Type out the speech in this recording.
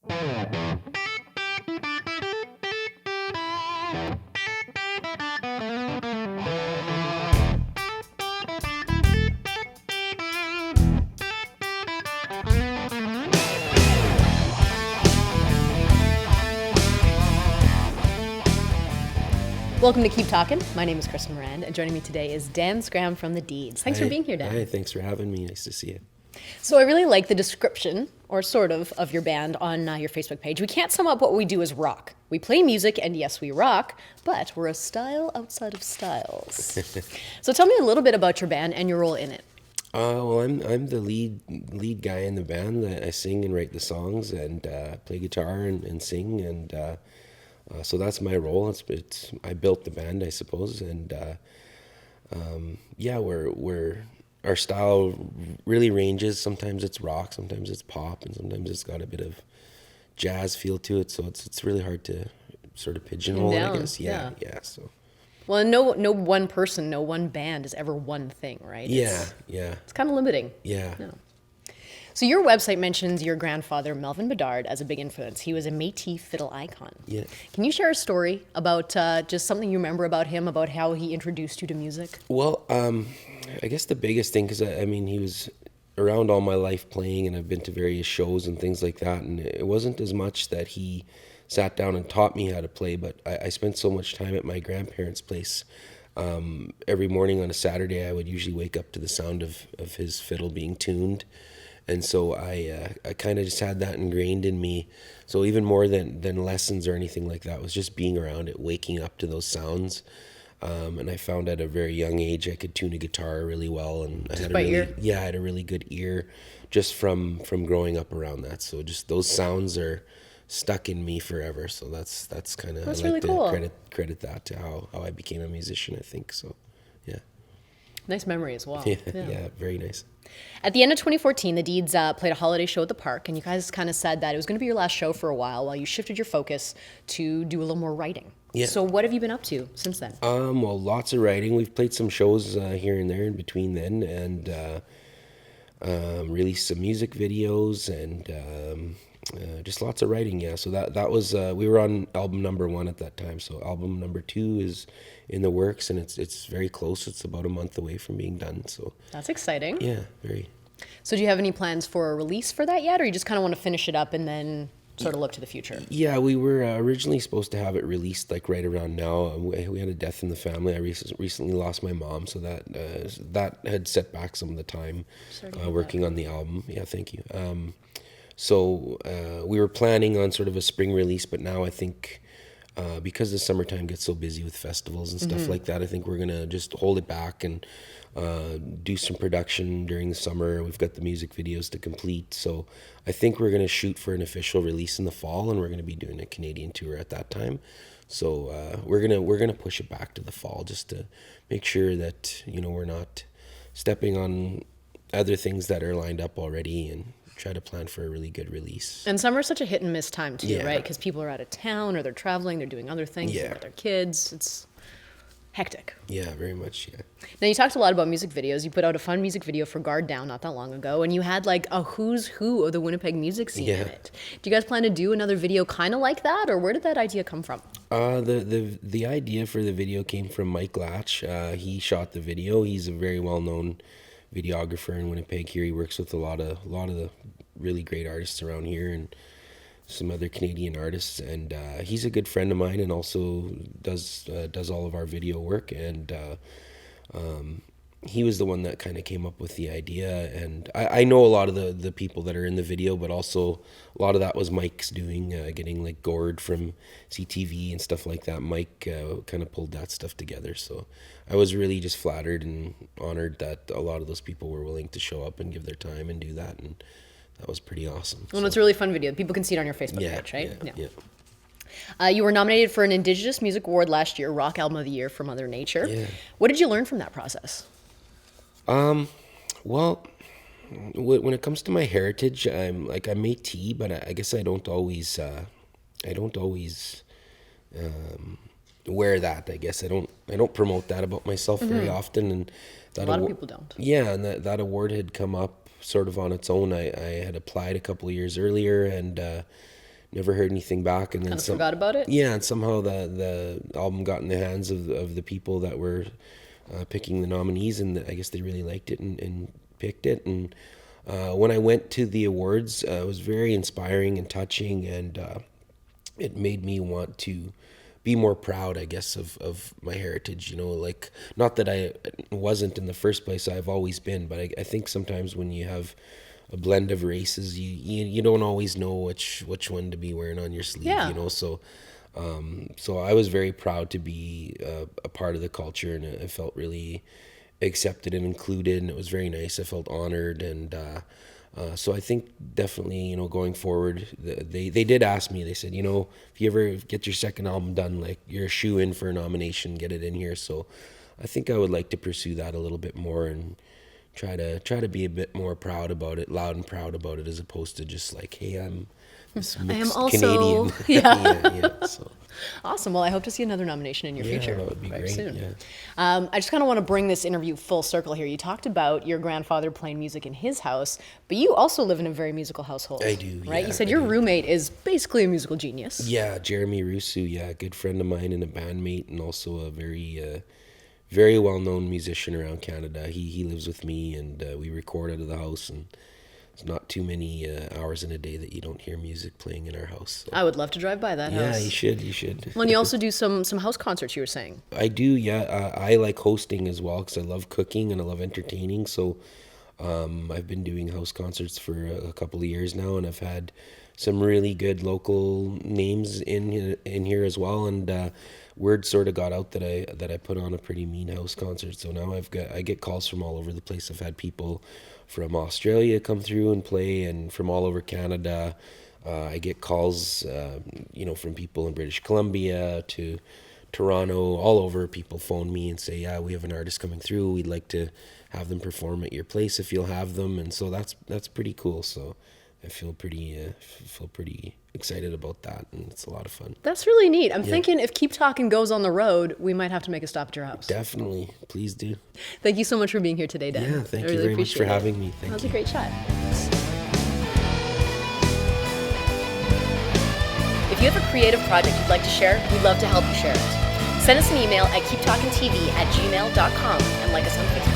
Welcome to Keep Talkin'. My name is Kristin Marand, and joining me today is Dan Scram from the Deeds. Thanks for being here, Dan. Hi, thanks for having me. Nice to see you. So I really like the description, or sort of your band on your Facebook page. We can't sum up what we do as rock. We play music, and yes, we rock, but we're a style outside of styles. So tell me a little bit about your band and your role in it. Well, I'm the lead guy in the band. I sing and write the songs and play guitar and sing, and so that's my role. It's I built the band, I suppose, and yeah, we're our style really ranges. Sometimes it's rock, sometimes it's pop, and sometimes it's got a bit of jazz feel to it. So it's really hard to sort of pigeonhole, I guess. Yeah. So. Well, no one person, no one band is ever one thing, right? Yeah. It's kind of limiting. Yeah. So your website mentions your grandfather, Melvin Bedard, as a big influence. He was a Métis fiddle icon. Yeah. Can you share a story about just something you remember about him, about how he introduced you to music? Well, I guess the biggest thing, because I mean, he was around all my life playing, and I've been to various shows and things like that, and it wasn't as much that he sat down and taught me how to play, but I spent so much time at my grandparents' place. Every morning on a Saturday, I would usually wake up to the sound of his fiddle being tuned. And so I kind of just had that ingrained in me. So even more than lessons or anything like that was just being around it, waking up to those sounds. And I found at a very young age I could tune a guitar really well, and I had a really good ear just from growing up around that. So just those sounds are stuck in me forever. So that's kind of, I like really to cool. credit that to how I became a musician, I think. So yeah. Nice memory as well. Yeah, very nice. At the end of 2014, the Deeds played a holiday show at the park, and you guys kind of said that it was going to be your last show for a while you shifted your focus to do a little more writing. Yeah. So what have you been up to since then? Well, lots of writing. We've played some shows here and there in between then, and released some music videos, and just lots of writing. Yeah. So that was we were on album number 1 at that time. So album number 2 is in the works, and it's very close. It's about a month away from being done. So That's exciting. yeah, very. So do you have any plans for a release for that yet, or you just kind of want to finish it up and then sort of look to the future? Yeah, we were originally supposed to have it released like right around now. We had a death in the family. I recently lost my mom, so that had set back some of the time working on the album. Yeah, thank you. So we were planning on sort of a spring release, but now I think because the summertime gets so busy with festivals and stuff like that, I think we're gonna just hold it back and do some production during the summer. We've got the music videos to complete, so I think we're gonna shoot for an official release in the fall, and we're gonna be doing a Canadian tour at that time. So we're gonna push it back to the fall just to make sure that we're not stepping on other things that are lined up already, and try to plan for a really good release. And summer is such a hit and miss time too, Yeah. right? Because people are out of town, or they're traveling, they're doing other things with their kids. It's hectic. Yeah, very much, yeah. Now, you talked a lot about music videos. You put out a fun music video for Guard Down not that long ago, and you had like a who's who of the Winnipeg music scene in it. Do you guys plan to do another video kind of like that, or where did that idea come from? The idea for the video came from Mike Latch. He shot the video. He's a very well-known videographer in Winnipeg here. He works with a lot of the really great artists around here, and some other Canadian artists, and he's a good friend of mine, and also does all of our video work, and he was the one that kind of came up with the idea. And I know a lot of the people that are in the video, but also a lot of that was Mike's doing, getting like Gord from CTV and stuff like that. Mike kind of pulled that stuff together, so I was really just flattered and honored that a lot of those people were willing to show up and give their time and do that, and that was pretty awesome. Well, it's a really fun video. People can see it on your Facebook page, right? Yeah. You were nominated for an Indigenous Music Award last year, Rock Album of the Year for Mother Nature. Yeah. What did you learn from that process? Well, when it comes to my heritage, I'm Métis, but I guess I don't always wear that. I guess I don't promote that about myself very often, and that A lot of people don't. Yeah, and that award had come up sort of on its own. I had applied a couple of years earlier, and never heard anything back, and then Kind of forgot about it. Yeah, and somehow the album got in the hands of the people that were picking the nominees, and I guess they really liked it and picked it. And when I went to the awards, it was very inspiring and touching, and it made me want to be more proud, I guess, of my heritage. You know, like, not that I wasn't in the first place, I've always been, but I think sometimes when you have a blend of races, you don't always know which one to be wearing on your sleeve. Yeah. You know, so I was very proud to be a part of the culture, and I felt really accepted and included, and it was very nice. I felt honored, and so I think definitely, you know, going forward, they did ask me, they said, you know, if you ever get your second album done, like, you're a shoe-in for a nomination, get it in here. So I think I would like to pursue that a little bit more, and try to be a bit more proud about it, loud and proud about it, as opposed to just like, hey, I'm this mixed I am also Canadian. yeah. So Awesome. Well, I hope to see another nomination in your future. That would be very great. soon. Yeah. I just kind of want to bring this interview full circle here. You talked about your grandfather playing music in his house, but you also live in a very musical household. I do, right? yeah, You said I your do. roommate is basically a musical genius. Yeah, Jeremy Rusu, a good friend of mine and a bandmate, and also a very well-known musician around Canada. He lives with me, and we record out of the house, and there's not too many hours in a day that you don't hear music playing in our house. So. I would love to drive by that house. Yeah, you should. Well, and you also do some house concerts, you were saying. I do, yeah. I like hosting as well, because I love cooking and I love entertaining. So I've been doing house concerts for a couple of years now, and I've had some really good local names in here as well. And word sort of got out that I put on a pretty mean house concert. So now I get calls from all over the place. I've had people from Australia come through and play, and from all over Canada. I get calls, from people in British Columbia to Toronto, all over. People phone me and say, yeah, we have an artist coming through. We'd like to have them perform at your place if you'll have them. And so that's pretty cool. So I feel pretty excited about that, and it's a lot of fun. That's really neat. I'm thinking if Keep Talkin' goes on the road, we might have to make a stop at your house. Definitely. Please do. Thank you so much for being here today, Dan. Yeah, thank I you really very much for appreciate it. having me. Thank That was you. a great chat. If you have a creative project you'd like to share, we'd love to help you share it. Send us an email at keeptalkintv@gmail.com and like us on Facebook.